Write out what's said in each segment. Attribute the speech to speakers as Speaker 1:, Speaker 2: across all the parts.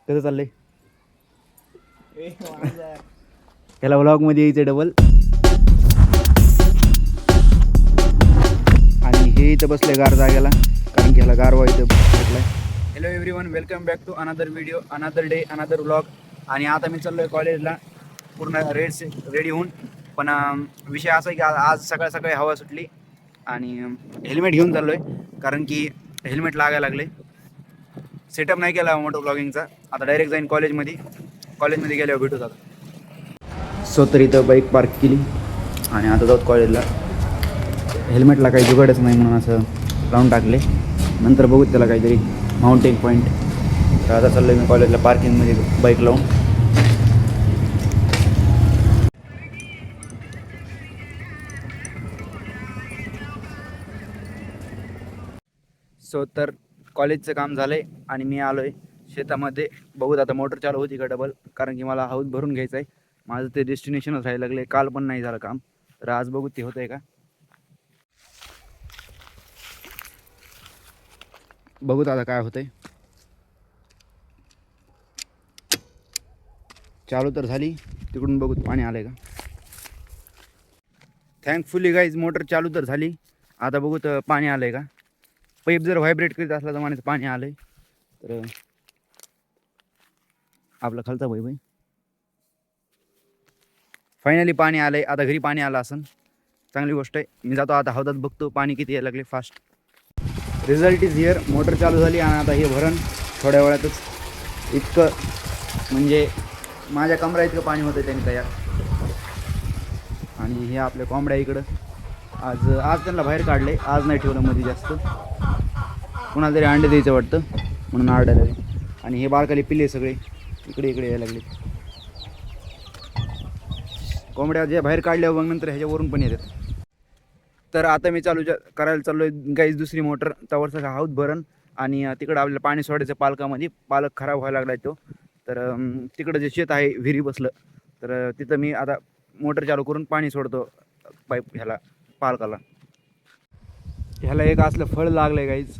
Speaker 1: कसं चाललंय? याला व्लॉगमध्ये यायचं डबल. आणि हे इथं बसले गार जागेला, कारण की ह्याला गारवा इथं भेटलाय. Hello everyone, welcome back to another video, another day, another vlog. आणि आता मी चाललोय कॉलेजला पूर्ण रेडी होऊन. पण विषय असा आहे की आज सकाळी हवा सुटली आणि हेल्मेट घेऊन चाललोय, कारण की हेल्मेट लागायला लागले. सेटअप नाही केला मोठो ब्लॉगिंगचा. आता डायरेक्ट जाईन कॉलेजमध्ये गेल्यावर भेटू आता. सो तर इथं बाईक पार्क केली आणि आता जाऊत कॉलेजला. हेल्मेटला काही जुगाडच नाही म्हणून असं लावून टाकले. नंतर बघूत त्याला काहीतरी माउंटेन पॉईंट. तर आता चाललो मी कॉलेजला पार्किंगमध्ये बाईक लावून. सो तर कॉलेजचं काम झालं आहे आणि मी आलो आहे शेतामध्ये. बघूत आता मोटर चालू होती का डबल, कारण की मला हाऊस भरून घ्यायचं आहे. माझं ते डेस्टिनेशनच राहायला लागले. काल पण नाही झालं काम, तर आज बघू ते होतं आहे का. बघूत आता काय होतंय. चालू तर झाली, तिकडून बघूत पाणी आलंय का. थँकफुली गाईज मोटर चालू तर झाली. आता बघूत पाणी आलंय का. पाईप जर व्हायब्रेट करीत असला तर म्हणायचं पाणी आलंय. तर आपला खालचा पाईप आहे. फायनली पाणी आलंय. आता घरी पाणी आलं असन, चांगली गोष्ट आहे. मी जातो आता हौदात, बघतो पाणी किती यायला लागले fast. Result is here. Motor चालू झाली आणि आता हे भरण थोड्या वेळातच. इतकं म्हणजे माझ्या कमरा इतकं पाणी होतं त्यांनी तयार. आणि हे आपल्या कोंबड्या इकडं आज त्यांना बाहेर काढले. आज नाही ठेवलं मध्ये जास्त, कुणाला तरी अंडे द्यायचं वाटतं म्हणून आरडायला लागले. आणि हे बारकाले पिल्ले सगळे इकडे यायला लागले. कोंबड्या जे बाहेर काढल्यावर मग नंतर ह्याच्यावरून पण येतात. तर आता मी करायला चाललो आहे गाईज दुसरी मोटर. त्यावरचा का हाऊत भरण. आणि तिकडं आपल्याला पाणी सोडायचं पालकामध्ये. पालक खराब व्हायला लागला तो. तर तिकडं जे शेत आहे विहिरी बसलं, तर तिथं मी आता मोटर चालू करून पाणी सोडतो पाईप ह्याला पालकाला. ह्याला एक असलं फळ लागलं आहे गाईज,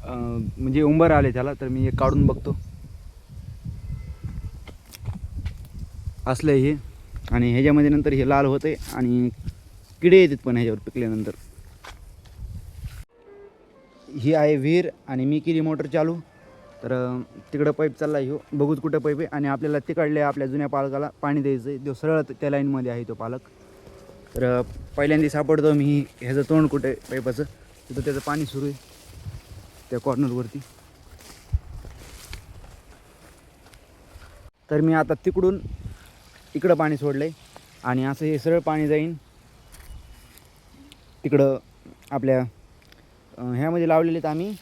Speaker 1: म्हणजे उंबर आले त्याला. तर मी एक काढून बघतो. असलं हे. आणि ह्याच्यामध्ये नंतर हे लाल होते आणि किडे येतात पण ह्याच्यावर पिकल्यानंतर. ही आहे विहीर आणि मी केली मोटर चालू. तर तिकडं पाईप चालला आहे. बघूत कुठं पाईप आहे. आणि आपल्याला तिकडल्या आपल्या जुन्या पालकाला पाणी द्यायचं आहे. जो सरळ त्या लाईनमध्ये आहे तो पालक. तर पहिल्यांदा सापडतो मी ह्याचं तोंड कुठे पाईपाचं, तिथं त्याचं पाणी सुरू आहे त्या कॉर्नरवरती. तर मी आता तिकडून इकडं पाणी सोडलं आहे आणि असं हे सरळ पाणी जाईन तिकडं आपल्या ह्यामध्ये लावलेले आहेत आम्ही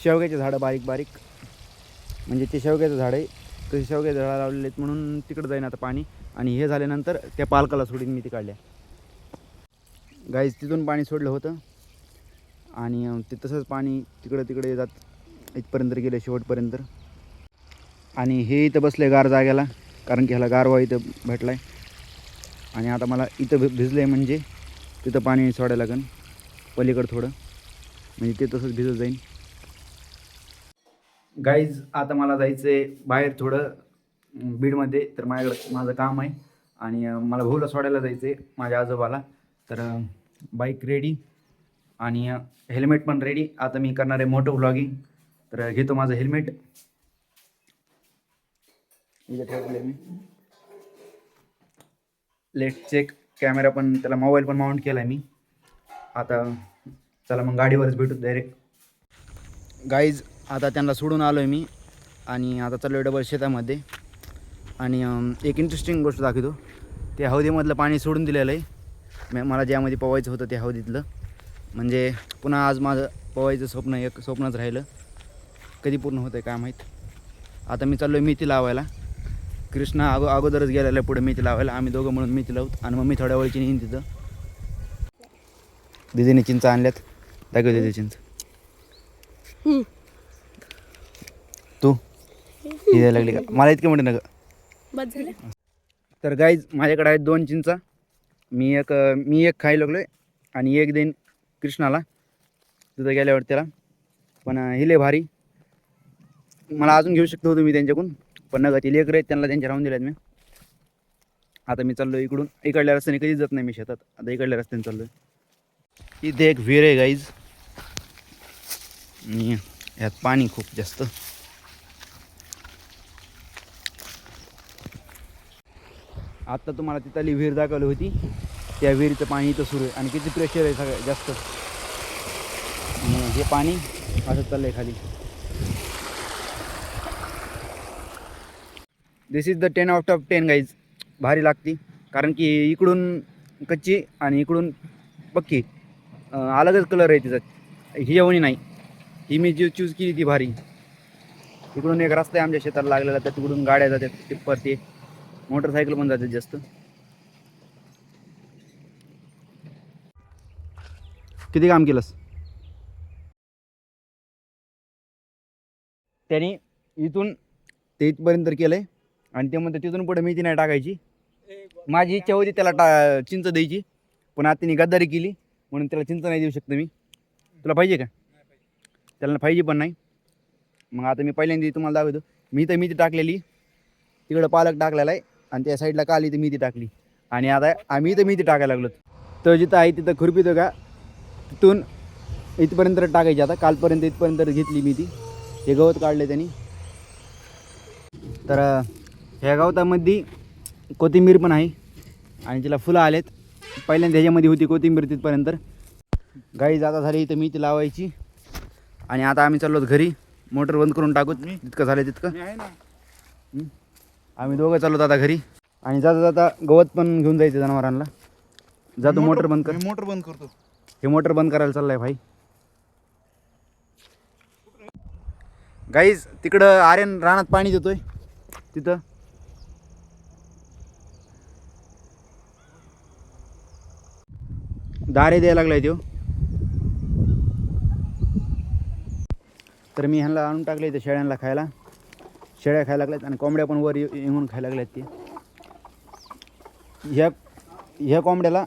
Speaker 1: शेवग्याचे झाडं बारीक बारीक. म्हणजे ते शेवग्याचं झाड आहे, तसे शेवग्याचे झाडं लावलेले आहेत म्हणून तिकडं जाईन आता पाणी. आणि हे झाल्यानंतर त्या पालकाला सोडीन मी तिकडल्या. गाईज तिथून पाणी सोडलं होतं आणि ते तसंच पाणी तिकडे जात इथपर्यंत गेलं शेवटपर्यंत. आणि हे इथं बसले गार जागेला, कारण की ह्याला गारवा इथं भेटला आहे. आणि आता मला इथं भिजलं आहे म्हणजे तिथं पाणी सोडायला लागेल पलीकडं थोडं, म्हणजे ते तसंच भिजत जाईन. गाईज आता मला जायचं आहे बाहेर थोडं बीडमध्ये. तर माझं काम आहे आणि मला भाऊला सोडायला जायचं आहे माझ्या आजोबाला. तर बाईक रेडी आणि हेल्मेट पण रेडी. आता मी करणार आहे मोटो व्लॉगिंग. तर घेतो माझं हेल्मेट इथे ठेवलं मी. लेट चेक कॅमेरा पण, त्याला मोबाईल पण माउंट केला आहे मी. आता चला मग गाडीवरच भेटू डायरेक्ट. गाईज आता त्यांना सोडून आलो आहे मी आणि आता चाललो आहे डबल शेतामध्ये. आणि एक इंटरेस्टिंग गोष्ट दाखवतो. ते हौदीमधलं पाणी सोडून दिलेलं आहे मला ज्यामध्ये पोवायचं होतं त्या हौदीतलं. म्हणजे पुन्हा आज माझं पोवायचं स्वप्नच राहिलं. कधी पूर्ण होतं आहे काय माहीत. आता मी चाललो आहे मेथी लावायला. कृष्णा अगोदरच गेलेला आहे पुढे मेथी लावायला. आम्ही दोघं म्हणून मेथी लावत आणि मग मी थोड्या वेळची येईन तिथं. दिदीने चिंच आणल्यात, दाखव दिदी चिंच. तू ही द्यायला लागली का मला इतके मोठे नका. तर गाईज माझ्याकडे आहेत 2 चिंचा. मी एक खायला लागलोय आणि एक देईन कृष्णाला तिथं गेल्यावर त्याला. पण हिले भारी मला अजून घेऊ शकतो तुम्ही त्यांच्याकडून, पण नका ते लेकर आहेत त्यांना त्यांच्या राहून दिल्यात मी. आता मी चाललो इकडून, इकडल्या रस्त्याने कधीच जात नाही मी शेतात, आता इकडल्या रस्त्याने चाललोय. इथे एक विहीर आहे गाईज, आणि यात पाणी खूप जास्त. आत्ता तुम्हाला तिथली विहीर दाखवली होती, त्या विहिरीचं पाणी इथं सुरू आहे आणि किती प्रेशर आहे सगळ्यात जास्त. आणि हे पाणी असं चाललं आहे खाली. This is the 10 out of 10 guys. भारी लागती, कारण की इकडून कच्ची आणि इकडून पक्की, अलगच कलर आहे तिचा. ही एवढी नाही, ही मी जी चूज केली ती भारी. इकडून एक रस्ता आहे आमच्या शेताला लागलेला, तर तिकडून गाड्या जातात, टिप्पर ते मोटरसायकल पण जातात जास्त. किती काम केलंस त्याने? इथून ते इथपर्यंत केलं आहे, आणि ते म्हणतं तिथून पुढे मेथी नाही टाकायची. माझी इच्छा होती त्याला चिंच द्यायची, पण आता तिने गद्दारी केली म्हणून त्याला चिंच नाही देऊ शकतो मी. तुला पाहिजे का? त्याला पाहिजे पण नाही. मग आता मी पहिल्यांदा तुम्हाला दाखवतो. मी तर मेथी टाकलेली, तिकडं पालक टाकलेला आहे, आणि त्या साईडला काली तर मेथी टाकली, आणि आता आम्ही इथं मेथी टाकायला लागलो. तर जिथं आहे तिथं खुरपीतो का, तिथून इथपर्यंत टाकायची. आता कालपर्यंत इथपर्यंत घेतली मेथी, हे गवत काढले त्यांनी. तर ह्या गवतामध्ये कोथिंबीर पण आहे, आणि तिला फुलं आलेत. पहिल्यांदा ह्याच्यामध्ये होती कोथिंबीर तिथपर्यंत. गाई जाता झाली इथं मेथी लावायची, आणि आता आम्ही चाललो घरी. मोटर बंद करून टाकू, जितकं झालं तितकं. आम्ही दोघं चाललो आता घरी, आणि जाता जाता गवत पण घेऊन जायचं जनावरांना. जातो मोटर बंद कर.
Speaker 2: मोटर बंद करतो.
Speaker 1: हे मोटर बंद करायला चाललंय भाई. गाईज तिकडं आर्यन रानात पाणी देतोय, तिथं दारे द्यायला लागलाय तो. तर मी ह्यांना आणून टाकले इथं शेळ्यांना खायला. शेळ्या खायला लागल्यात, आणि कोंबड्या पण वर येऊन खायला लागल्यात. ते ह्या कोंबड्याला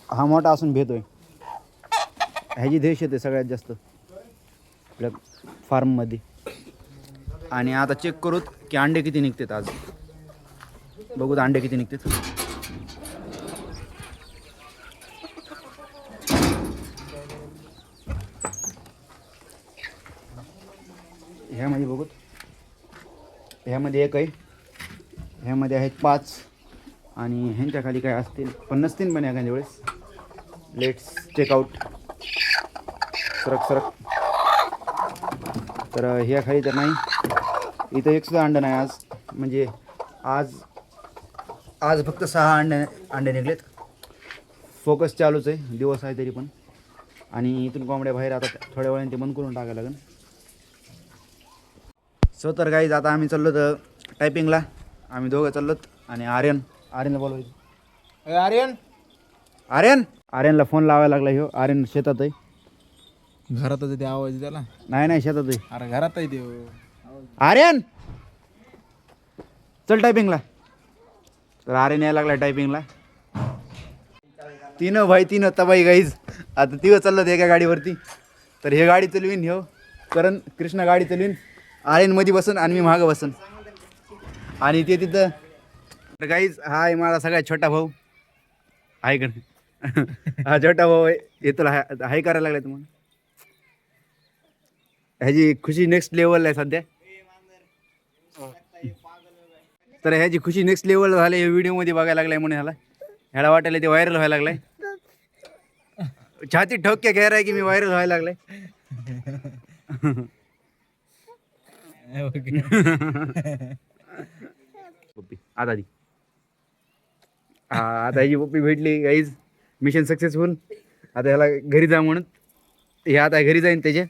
Speaker 1: हा मोठा असून भेटोय. ह्याची देश येते सगळ्यात जास्त आपल्या फार्ममध्ये. आणि आता चेक करूत की अंडे किती निघतात आज. बघूत अंडे किती निघतात. ह्यामध्ये बघूत, ह्यामध्ये एक आहे, ह्यामध्ये आहेत 5, आणि ह्यांच्या खाली काय असतील 50 पण एखाद्या वेळेस. Let's check out. सरक. तर ह्या खाली तर नाही, इथं एक सुद्धा अंडं नाही आज. म्हणजे आज फक्त 6 अंडे निघलेत. फोकस चालूच आहे, दिवस आहे तरी पण. आणि इथून कोंबड्या बाहेर आता थोड्या वेळाने ते बंद करून टाकायला लागेल. सो तर गाईज आता आम्ही चाललो तर टायपिंगला. आम्ही दोघं चाललोत, आणि आर्यनला बोलवायचं. आर्यनला फोन लावायला लागला. ह्यो आर्यन शेतात आहे.
Speaker 2: घरातच ते आवाज त्याला.
Speaker 1: नाही शेतात आहे.
Speaker 2: अरे घरात आहे ते.
Speaker 1: आर्यन चल टायपिंगला. तर आर्यन यायला लागला टायपिंगला. तीन तबाई गाईज. आता तिघं चाललं एका गाडीवरती. तर हे गाडी चालवीन, ह्यो कृष्णा गाडी चालवीन. आर्यन मध्ये बसन आणि मी मागं बसन. आणि ते तिथं. तर गाईज हा आहे माझा सगळ्यात छोटा भाऊ आहे का. हा छोटा भाऊ आहे. हे तुला हाय करायला लागलाय तुम्हाला. ह्याची खुशी नेक्स्ट लेवल आहे सध्या. तर ह्याची खुशी नेक्स्ट लेवल झाली. हे व्हिडिओमध्ये बघायला लागलाय म्हणून ह्याला वाटायला ते व्हायरल व्हायला लागलाय. छाती ठोक्या घ्यायला आहे की मी व्हायरल व्हायला लागलाय. पप्पी आता दी. आता ह्याची पप्पी भेटली गाईज. Mission successful. आता ह्याला घरी जा म्हणून हे आता घरी जाईन त्याचे.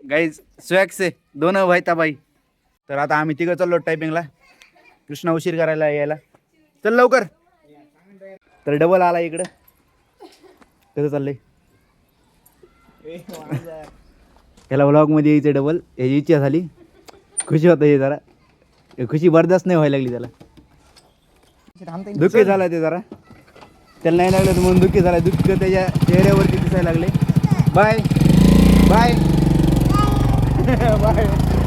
Speaker 1: गाईज स्वॅक्स आहे 2 भाई ताबाई. तर आता आम्ही तिघं चाललो टायपिंगला. कृष्णा उशीर करायला यायला. चल लवकर. तर डबल आला इकडं. कसं चाललंय ह्याला व्लॉगमध्ये यायचं डबल. ह्याची इच्छा झाली. खुशी होतं हे जरा. खुशी बर्दाश्त नाही व्हायला लागली त्याला. दुःखी झाला ते जरा. त्याला नाही लागलं म्हणून दुःखी झाला. दुःख त्याच्या चेहऱ्यावरती दिसायला लागले. बाय. बाय